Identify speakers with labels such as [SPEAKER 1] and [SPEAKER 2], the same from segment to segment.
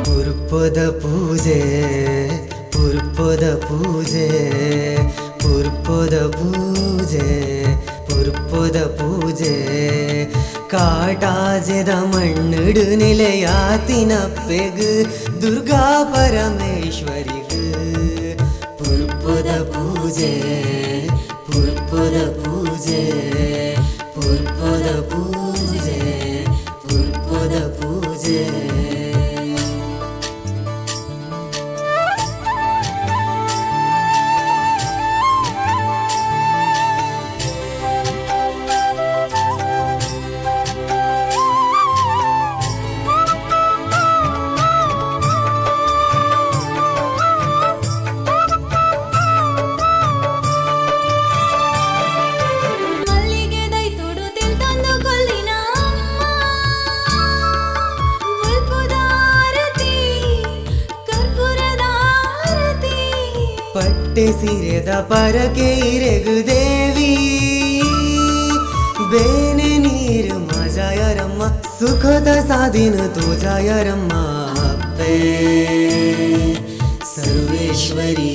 [SPEAKER 1] ಪುರ್ಪೊದ ಪೂಜೆ ಪುರ್ಪೊದ ಪೂಜೆ ಪುರ್ಪೊದ ಪೂಜೆ ಪುರ್ಪೊದ ಪೂಜೆ ಕಾಟಾಜೆದ ಮಣ್ಣುಡು ನಿಲೆಯಾತಿನಪ್ಪೆಗು ದುರ್ಗಾ ಪರಮೇಶ್ವರಿಗು ಪುರ್ಪೊದ ಪೂಜೆ ಪುರ್ಪೊದ ಪೂಜೆ ಪುರ್ಪೊದ ಪೂಜೆ ಪುರ್ಪೊದ ಪೂಜೆ ಪಟ್ಟೆ ಸಿರೆದ ಪರಕೆ ಇರೆಗು ದೇವಿ ಬೇನೆ ನೀರು ಮಜಾಯರಮ್ಮ ಸುಖದ ಸಾಧಿನ ತೋಜಾಯರಮ್ಮ ಅಪ್ಪೆ ಸರ್ವೇಶ್ವರಿ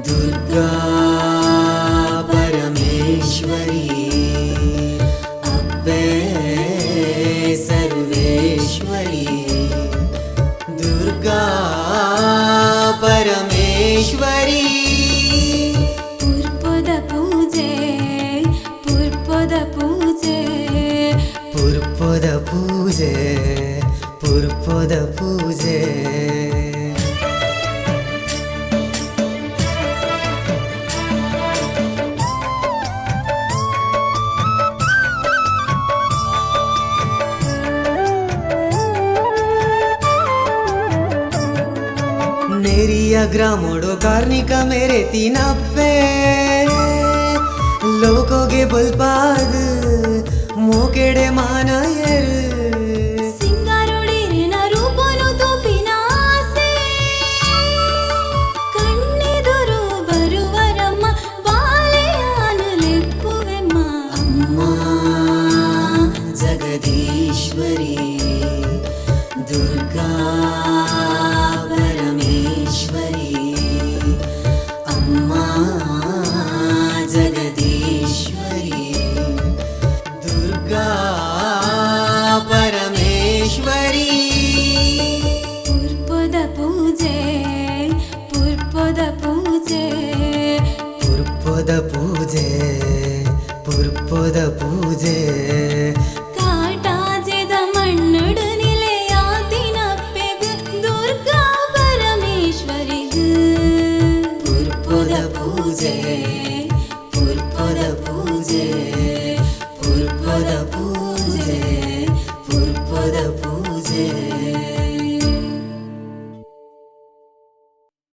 [SPEAKER 1] ದುರ್ಗಾ ಪರಮೇಶ್ವರಿ ಅಪ್ಪೆ ಸರ್ವೇಶ್ವರಿ ದುರ್ಗಾ ಪರಮೇಶ್ವರಿ
[SPEAKER 2] ಪುರ್ಪೊದ ಪೂಜೆ ಪುರ್ಪೊದ ಪೂಜೆ
[SPEAKER 1] ಪುರ್ಪೊದ ಪೂಜೆ ಪುರ್ಪೊದ ಪೂಜೆ नेरिया ग्रामोडो कार्निक मेरे तीनप्पे लोकोगे बुलपाद मोकेडे मानायर
[SPEAKER 2] ಸಿಂಗಾರೊಡಿರಿನ ರೂಪನು ತೋಪಿನಾಸೆ ಕಣ್ಣೆದುರು ಬರುವರಮ್ಮ ಬಾಲೆಯಾನು ಲೆಪ್ಪುವೆಮ್ಮ
[SPEAKER 1] ಅಮ್ಮ ಜಗದೀಶ್ವರಿ ದುರ್ಗಾ ಪರಮೇಶ್ವರಿ ಅಮ್ಮ ಜಗದೀಶ್ವರಿ ದುರ್ಗಾ ಪರಮೇಶ್ವರಿ
[SPEAKER 2] ಪುರ್ಪೊದ ಪೂಜೆ ಪುರ್ಪೊದ ಪೂಜೆ
[SPEAKER 1] ಪುರ್ಪೊದ ಪೂಜೆ ಪುರ್ಪೊದ ಪೂಜೆ
[SPEAKER 2] ಕಾಟಾಜೆದ ಮಣ್ಣುಡು ನಿಲೆಯಾತಿನಪ್ಪೆಗು ದುರ್ಗಾ ಪರಮೇಶ್ವರಿಗು
[SPEAKER 1] ಪುರ್ಪೊದ ಪೂಜೆ ಪುರ್ಪೊದ ಪೂಜೆ ಪುರ್ಪೊದ ಪೂಜೆ